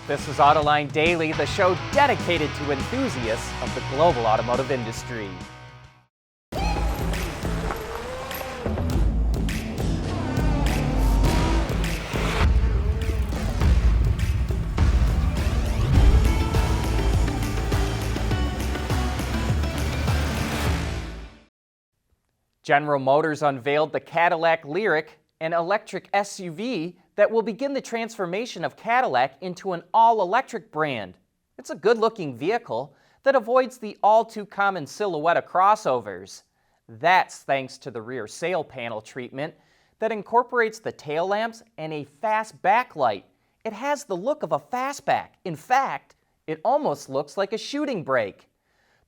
This is Autoline Daily, the show dedicated to enthusiasts of the global automotive industry. General Motors unveiled the Cadillac Lyriq, an electric SUV that will begin the transformation of Cadillac into an all-electric brand. It's a good-looking vehicle that avoids the all-too-common silhouette of crossovers. That's thanks to the rear sail panel treatment that incorporates the tail lamps and a fast backlight. It has the look of a fastback. In fact, it almost looks like a shooting brake.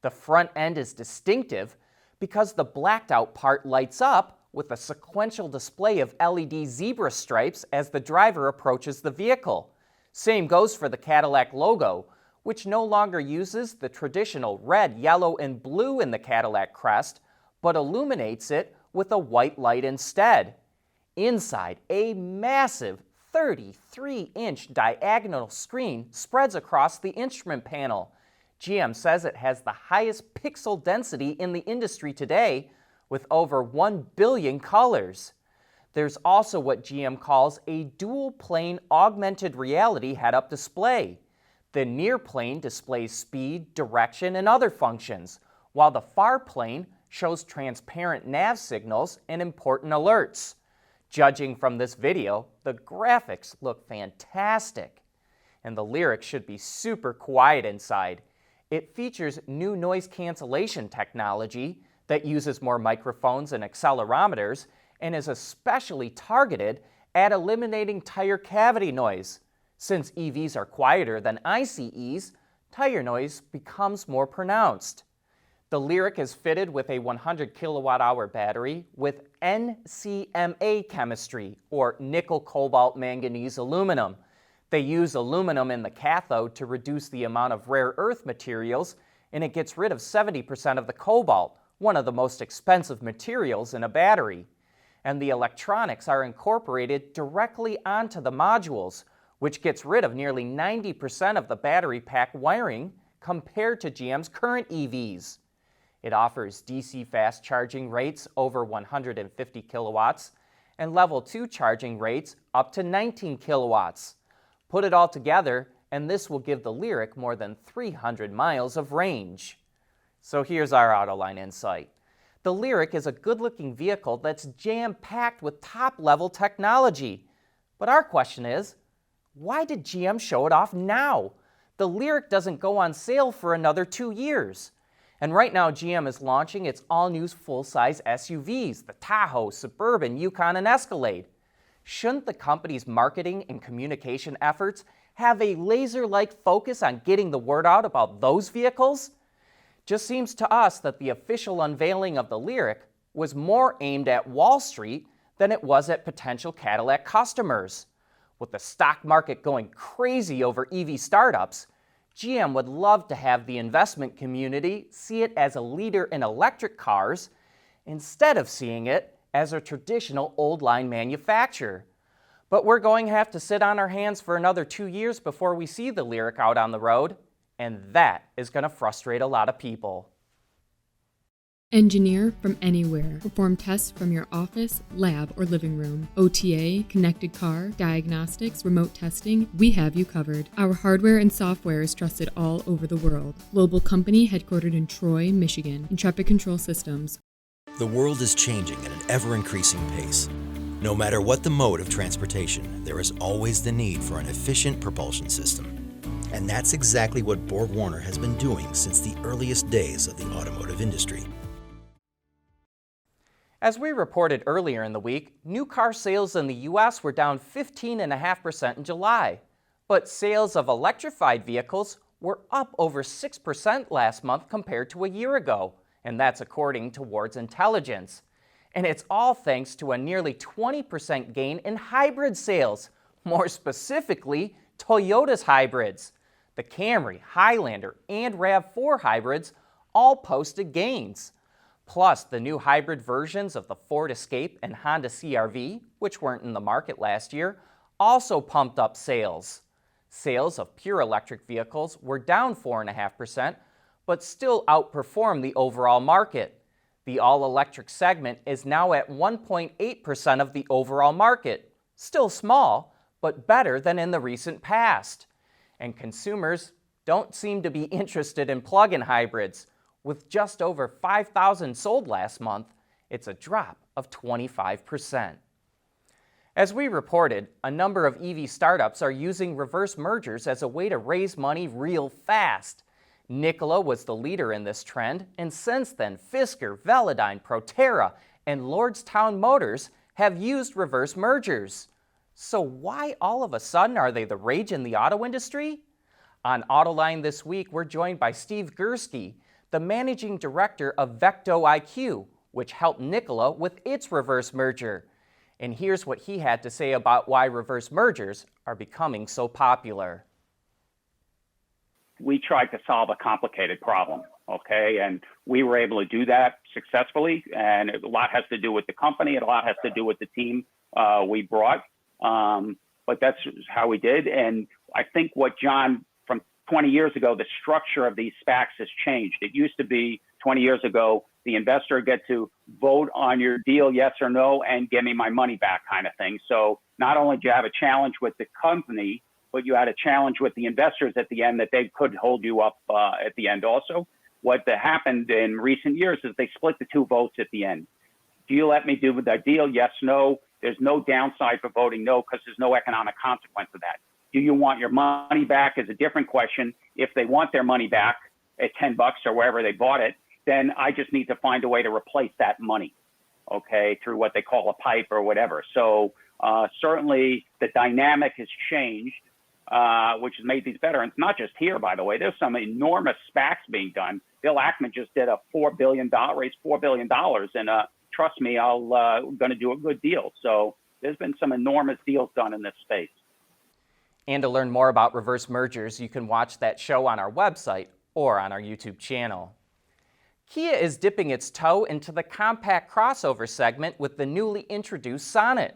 The front end is distinctive because the blacked-out part lights up with a sequential display of LED zebra stripes as the driver approaches the vehicle. Same goes for the Cadillac logo, which no longer uses the traditional red, yellow, and blue in the Cadillac crest, but illuminates it with a white light instead. Inside, a massive 33-inch diagonal screen spreads across the instrument panel. GM says it has the highest pixel density in the industry today, with over 1 billion colors. There's also what GM calls a dual-plane augmented reality head-up display. The near plane displays speed, direction, and other functions, while the far plane shows transparent nav signals and important alerts. Judging from this video, the graphics look fantastic. And the Lyriq should be super quiet inside. It features new noise cancellation technology that uses more microphones and accelerometers and is especially targeted at eliminating tire cavity noise. Since EVs are quieter than ICEs, tire noise becomes more pronounced. The Lyriq is fitted with a 100 kilowatt-hour battery with NCMA chemistry, or nickel, cobalt, manganese, aluminum. They use aluminum in the cathode to reduce the amount of rare earth materials, and it gets rid of 70% of the cobalt, one of the most expensive materials in a battery. And the electronics are incorporated directly onto the modules, which gets rid of nearly 90% of the battery pack wiring compared to GM's current EVs. It offers DC fast charging rates over 150 kilowatts and level 2 charging rates up to 19 kilowatts. Put it all together, and this will give the Lyriq more than 300 miles of range. So here's our Autoline insight. The Lyriq is a good-looking vehicle that's jam-packed with top-level technology. But our question is, why did GM show it off now? The Lyriq doesn't go on sale for another 2 years. And right now, GM is launching its all-new full-size SUVs, the Tahoe, Suburban, Yukon, and Escalade. Shouldn't the company's marketing and communication efforts have a laser-like focus on getting the word out about those vehicles? Just seems to us that the official unveiling of the Lyriq was more aimed at Wall Street than it was at potential Cadillac customers. With the stock market going crazy over EV startups, GM would love to have the investment community see it as a leader in electric cars instead of seeing it as a traditional old-line manufacturer. But we're going to have to sit on our hands for another 2 years before we see the Lyriq out on the road, and that is going to frustrate a lot of people. Engineer from anywhere. Perform tests from your office, lab, or living room. OTA, connected car, diagnostics, remote testing, we have you covered. Our hardware and software is trusted all over the world. Global company headquartered in Troy, Michigan. Intrepid Control Systems. The world is changing at an ever-increasing pace. No matter what the mode of transportation, there is always the need for an efficient propulsion system. And that's exactly what BorgWarner has been doing since the earliest days of the automotive industry. As we reported earlier in the week, new car sales in the U.S. were down 15.5% in July. But sales of electrified vehicles were up over 6% last month compared to a year ago. And that's according to Ward's Intelligence. And it's all thanks to a nearly 20% gain in hybrid sales, more specifically, Toyota's hybrids. The Camry, Highlander, and RAV4 hybrids all posted gains. Plus, the new hybrid versions of the Ford Escape and Honda CR-V, which weren't in the market last year, also pumped up sales. Sales of pure electric vehicles were down 4.5%, but still outperformed the overall market. The all-electric segment is now at 1.8% of the overall market. Still small, but better than in the recent past. And consumers don't seem to be interested in plug-in hybrids. With just over 5,000 sold last month, it's a drop of 25%. As we reported, a number of EV startups are using reverse mergers as a way to raise money real fast. Nikola was the leader in this trend, and since then, Fisker, Velodyne, Proterra, and Lordstown Motors have used reverse mergers. So why all of a sudden are they the rage in the auto industry? On Autoline this week, we're joined by Steve Gursky, the managing director of Vecto IQ, which helped Nikola with its reverse merger. And here's what he had to say about why reverse mergers are becoming so popular. We tried to solve a complicated problem, okay? And we were able to do that successfully. And a lot has to do with the company. A lot has to do with the team we brought. But that's how we did. And I think what John, from 20 years ago, the structure of these SPACs has changed. It used to be 20 years ago, the investor get to vote on your deal, yes or no, and give me my money back kind of thing. So not only do you have a challenge with the company, but you had a challenge with the investors at the end that they could hold you up at the end also. What happened in recent years is they split the two votes at the end. Do you let me do the deal? Yes, no. There's no downside for voting no because there's no economic consequence of that. Do you want your money back is a different question. If they want their money back at $10 or wherever they bought it, then I just need to find a way to replace that money, okay, through what they call a pipe or whatever. So certainly the dynamic has changed, which has made these better. And it's not just here, by the way. There's some enormous SPACs being done. Bill Ackman just did a raised $4 billion, and trust me, I'm going to do a good deal. So there's been some enormous deals done in this space. And to learn more about reverse mergers, you can watch that show on our website or on our YouTube channel. Kia is dipping its toe into the compact crossover segment with the newly introduced Sonet.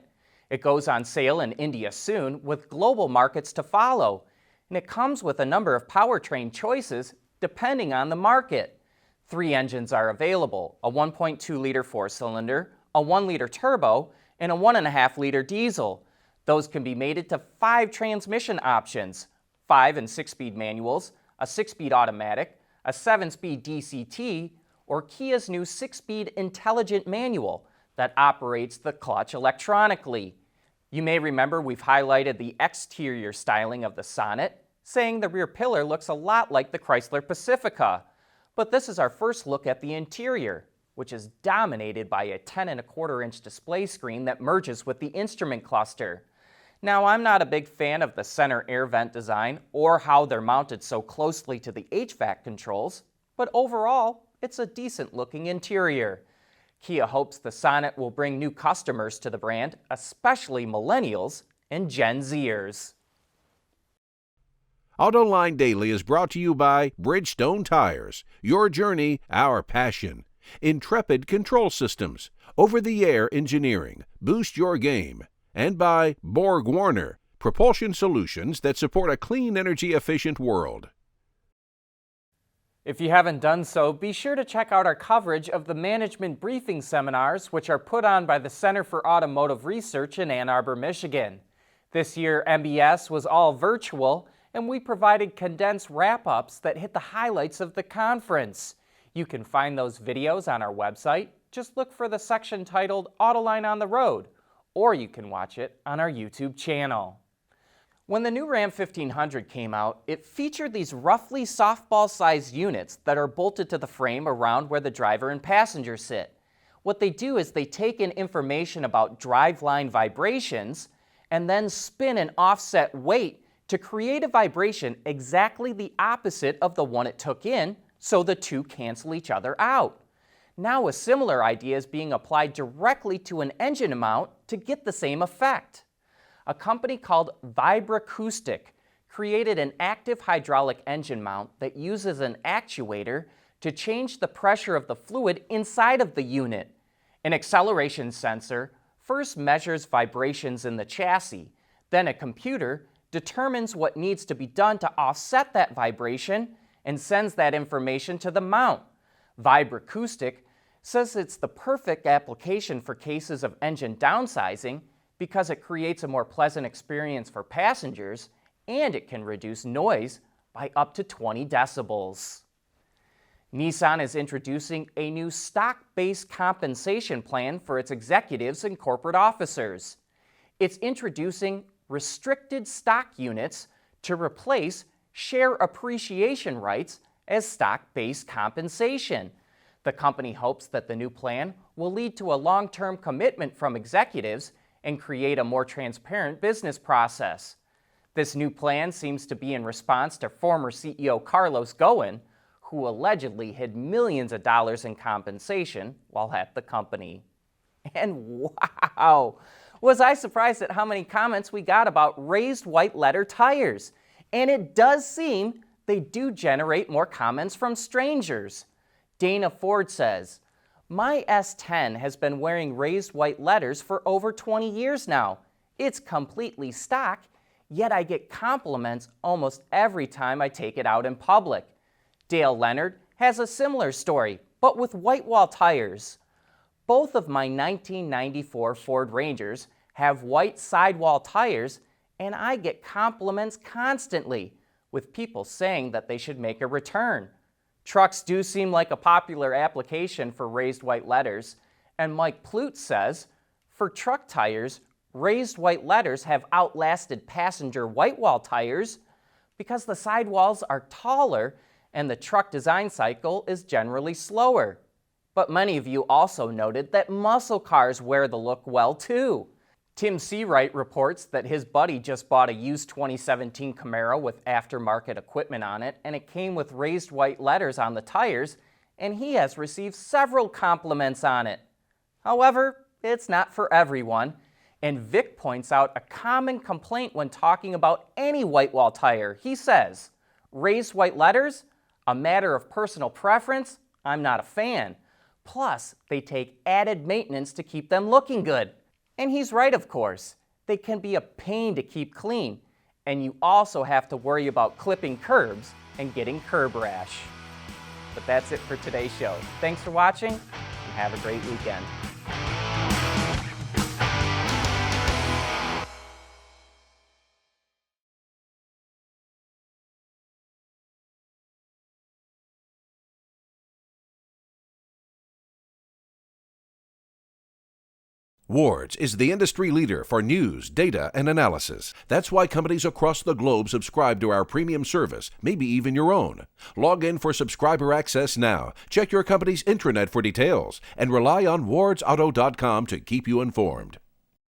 It goes on sale in India soon, with global markets to follow. And it comes with a number of powertrain choices depending on the market. 3 engines are available: a 1.2-liter 4-cylinder, a 1-liter turbo, and a 1.5-liter diesel. Those can be mated to 5 transmission options: 5 and 6-speed manuals, a 6-speed automatic, a 7-speed DCT, or Kia's new 6-speed intelligent manual that operates the clutch electronically. You may remember we've highlighted the exterior styling of the Sonet, saying the rear pillar looks a lot like the Chrysler Pacifica. But this is our first look at the interior, which is dominated by a 10.25-inch display screen that merges with the instrument cluster. Now, I'm not a big fan of the center air vent design or how they're mounted so closely to the HVAC controls, but overall, it's a decent-looking interior. Kia hopes the Sonet will bring new customers to the brand, especially millennials and Gen Zers. Autoline Daily is brought to you by Bridgestone Tires, your journey, our passion. Intrepid Control Systems, over-the-air engineering, boost your game. And by Borg Warner, propulsion solutions that support a clean, energy-efficient world. If you haven't done so, be sure to check out our coverage of the management briefing seminars, which are put on by the Center for Automotive Research in Ann Arbor, Michigan. This year, MBS was all virtual, and we provided condensed wrap-ups that hit the highlights of the conference. You can find those videos on our website. Just look for the section titled Autoline on the Road, or you can watch it on our YouTube channel. When the new Ram 1500 came out, it featured these roughly softball-sized units that are bolted to the frame around where the driver and passenger sit. What they do is they take in information about driveline vibrations and then spin an offset weight to create a vibration exactly the opposite of the one it took in, so the two cancel each other out. Now a similar idea is being applied directly to an engine mount to get the same effect. A company called Vibracoustic created an active hydraulic engine mount that uses an actuator to change the pressure of the fluid inside of the unit. An acceleration sensor first measures vibrations in the chassis, then a computer determines what needs to be done to offset that vibration and sends that information to the mount. Vibracoustic says it's the perfect application for cases of engine downsizing because it creates a more pleasant experience for passengers and it can reduce noise by up to 20 decibels. Nissan is introducing a new stock-based compensation plan for its executives and corporate officers. It's introducing restricted stock units to replace share appreciation rights as stock-based compensation. The company hopes that the new plan will lead to a long-term commitment from executives and create a more transparent business process. This new plan seems to be in response to former CEO Carlos Ghosn, who allegedly hid millions of dollars in compensation while at the company. And wow, was I surprised at how many comments we got about raised white letter tires. And it does seem they do generate more comments from strangers. Dana Ford says, "My S10 has been wearing raised white letters for over 20 years now. It's completely stock, yet I get compliments almost every time I take it out in public." Dale Leonard has a similar story, but with white wall tires. Both of my 1994 Ford Rangers have white sidewall tires, and I get compliments constantly, with people saying that they should make a return. Trucks do seem like a popular application for raised white letters, and Mike Plute says, for truck tires, raised white letters have outlasted passenger white wall tires because the sidewalls are taller and the truck design cycle is generally slower. But many of you also noted that muscle cars wear the look well too. Tim Seawright reports that his buddy just bought a used 2017 Camaro with aftermarket equipment on it, and it came with raised white letters on the tires, and he has received several compliments on it. However, it's not for everyone, and Vic points out a common complaint when talking about any white wall tire. He says, "Raised white letters? A matter of personal preference? I'm not a fan. Plus, they take added maintenance to keep them looking good." And he's right, of course. They can be a pain to keep clean, and you also have to worry about clipping curbs and getting curb rash. But that's it for today's show. Thanks for watching, and have a great weekend. Ward's is the industry leader for news, data, and analysis. That's why companies across the globe subscribe to our premium service, maybe even your own. Log in for subscriber access now. Check your company's intranet for details, and rely on wardsauto.com to keep you informed.